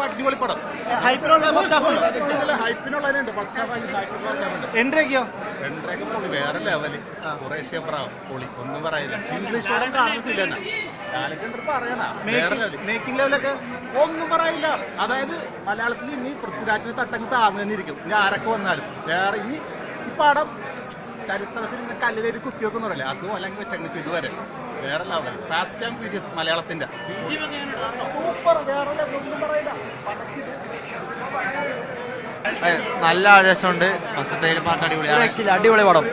അടിപൊളി പടം. എൻട്രിയൊക്കെയോ വേറെ ലെവല്. കുറേശ്ശെ പൊളി, ഒന്നും പറയില്ല. ഇംഗ്ലീഷ് പടം കാണത്തില്ല, മേക്കിംഗ് ലെവലൊക്കെ ഒന്നും പറയില്ല. അതായത് മലയാളത്തിൽ ഇനി പൃഥ്വിരാജിന് തട്ടങ്ങ് താന്നു തന്നെ ഇരിക്കും. ഇനി ആരൊക്കെ വന്നാലും വേറെ ഇനി ഈ പടം ചരിത്രത്തിൽ ഇങ്ങനെ കല്ലിലേത് കുത്തിവെക്കുന്ന പറയില്ലേ, അതും അല്ലെങ്കിൽ വെച്ചെങ്കിൽ ഇതുവരെ വേറെ ലെവൽ. ഫാസ്റ്റ് ആൻഡ് ഫ്യൂരിയസ് മലയാളത്തിന്റെ സൂപ്പർ. വേറെ ഒന്നും പറയില്ല. നല്ല ആവേശമുണ്ട്. ഫസ്റ്റത്തെ പാട്ട് അടിപൊളിയാണ്. അടിപൊളി പടം.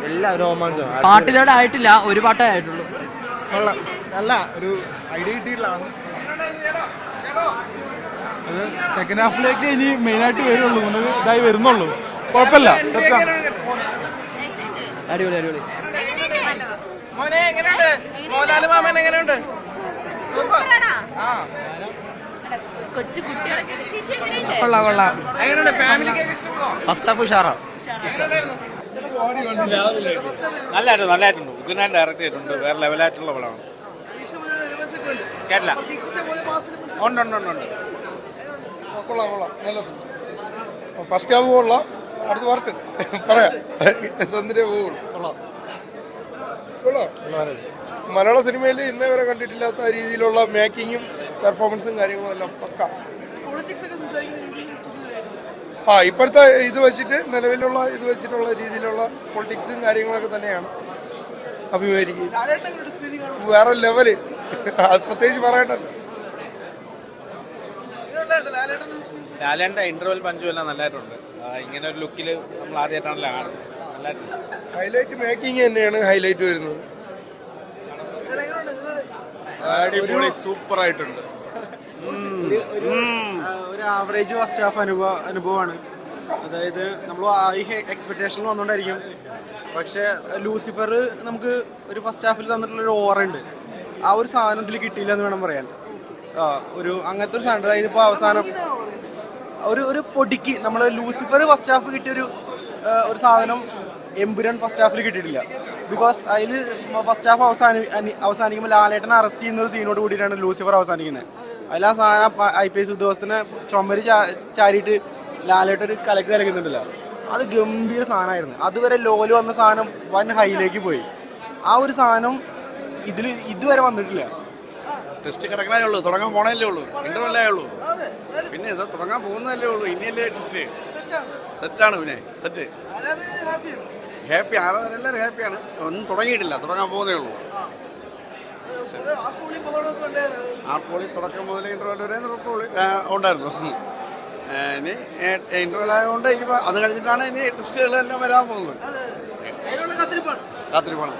എല്ലാ രോമാഞ്ചം. പാട്ടിലോടെ ആയിട്ടില്ല, ഒരു പാട്ടേ ആയിട്ടുള്ളൂ. നല്ല ഒരു ഐഡിയ കിട്ടിയിട്ടാണ്. അത് സെക്കൻഡ് ഹാഫിലേക്ക് ഇനി മെയിൻ ആയിട്ട് വരുള്ളൂ, ഇതായി വരുന്നുള്ളൂ. കുഴപ്പമില്ല, അടിപൊളി അടിപൊളി. മോനെ എങ്ങനെയുണ്ട്? മോഹൻലാൽ മാമൻ എങ്ങനെയുണ്ട്? കൊള്ളാം കൊള്ളാം. എങ്ങനെയുണ്ട്? ഫാമിലിക്ക് ഫസ്റ്റ് ഹാഫ് ഉഷാറാ. നല്ലതായിട്ടുണ്ട്. ഉഗ്രനായിട്ട് ഡയറക്റ്റ് ചെയ്തിട്ടുണ്ട്. വേറെ ലെവലായിട്ടുള്ള പടമാണ്. കേട്ടില്ല. ഉണ്ട്. കൊള്ളാം. നല്ല ഫസ്റ്റ് ഹാഫ് കൊള്ളാം. അടുത്ത പാർട്ട് പറയാം. തന്നിട്ടേ പോവുള്ളൂ. കൊള്ളാം. മലയാള സിനിമയിൽ ഇന്നേ വരെ കണ്ടിട്ടില്ലാത്ത രീതിയിലുള്ള മേക്കിങ്ങും പെർഫോമൻസും കാര്യങ്ങളും എല്ലാം പക്ക. ഇപ്പോഴത്തെ ഇത് വെച്ചിട്ട് നിലവിലുള്ള ഇത് വെച്ചിട്ടുള്ള രീതിയിലുള്ള പൊളിറ്റിക്സും കാര്യങ്ങളൊക്കെ തന്നെയാണ് അഭിമുഖീകരിക്കുന്നത്. വേറെ ലെവല്, അത് പ്രത്യേകിച്ച് പറയണ്ടല്ലോ. ലാലേട്ടൻ്റെ ഇന്റർവെൽ പഞ്ചും എല്ലാം നല്ലതായിട്ടുണ്ട്. ഇങ്ങനെ ഒരു ലുക്കിൽ നമ്മൾ ആദ്യമായിട്ടാണല്ലോ കാണുന്നത്. നല്ലതായിട്ടുണ്ട്. ഹൈലൈറ്റ് മേക്കിങ് തന്നെയാണ് ഹൈലൈറ്റ് വരുന്നത്. അടിപൊളി, സൂപ്പർ ആയിട്ടുണ്ട്. ഒരു ആവറേജ് ഫസ്റ്റ് ഹാഫ് അനുഭവമാണ്. അതായത് നമ്മൾ ഈ എക്സ്പെക്ടേഷനിൽ വന്നുകൊണ്ടായിരിക്കും. പക്ഷെ ലൂസിഫർ നമുക്ക് ഒരു ഫസ്റ്റ് ഹാഫിൽ തന്നിട്ടുള്ളൊരു ഓറുണ്ട്. ആ ഒരു സാധനം ഇതിൽ കിട്ടിയില്ല എന്ന് വേണം പറയാൻ. ഒരു അങ്ങനത്തെ ഒരു സാധനം. അതായത് ഇപ്പോൾ അവസാനം ഒരു പൊടിക്ക് നമ്മൾ ലൂസിഫർ ഫസ്റ്റ് ഹാഫ് കിട്ടിയൊരു സാധനം എമ്പുരാൻ ഫസ്റ്റ് ഹാഫിൽ കിട്ടിയിട്ടില്ല. ബിക്കോസ് അതിൽ ഫസ്റ്റ് ഹാഫ് അവസാനിക്കുമ്പോൾ ലാലേട്ടനെ അറസ്റ്റ് ചെയ്യുന്ന ഒരു സീനോട് കൂടിയിട്ടാണ് ലൂസിഫർ അവസാനിക്കുന്നത്. അതിൽ ആ സാധനം IPS ഉദ്യോഗസ്ഥനെ ചുമര് ചാരിയിട്ട് ലാലേട്ടൻ ഒരു കലക്ക് കലക്കുന്നുണ്ടല്ലോ, അത് ഗംഭീര സാധനമായിരുന്നു. അതുവരെ ലോല് വന്ന സാധനം വൻ ഹൈയിലേക്ക് പോയി. ആ ഒരു സാധനം ഇതിൽ ഇതുവരെ വന്നിട്ടില്ല. ടെസ്റ്റ് കിടക്കാനേ ഉള്ളൂ, തുടങ്ങാൻ പോണല്ലേ ഉള്ളൂ, ഇന്റർവെല്ലേ ഉള്ളൂ. പിന്നെ ഇത് തുടങ്ങാൻ പോകുന്നതല്ലേ ഉള്ളൂ. ഇനിയല്ലേ ടെസ്റ്റ്. സെറ്റാണ്. പിന്നെ സെറ്റ് ഹാപ്പി. എല്ലാവരും ഹാപ്പിയാണ്. ഒന്നും തുടങ്ങിയിട്ടില്ല, തുടങ്ങാൻ പോകുന്നേ ഉള്ളൂ. ആ പൊളി തുടക്കം മുതൽ ഇന്റർവെൽ വരെ ഉണ്ടായിരുന്നു. ഇനി ഇന്റർവെൽ ആയതുകൊണ്ട് ഇനി അത് കഴിഞ്ഞിട്ടാണ് ഇനി ടെസ്റ്റുകളെല്ലാം വരാൻ പോകുന്നത്. കാത്തിരിപ്പാണ്.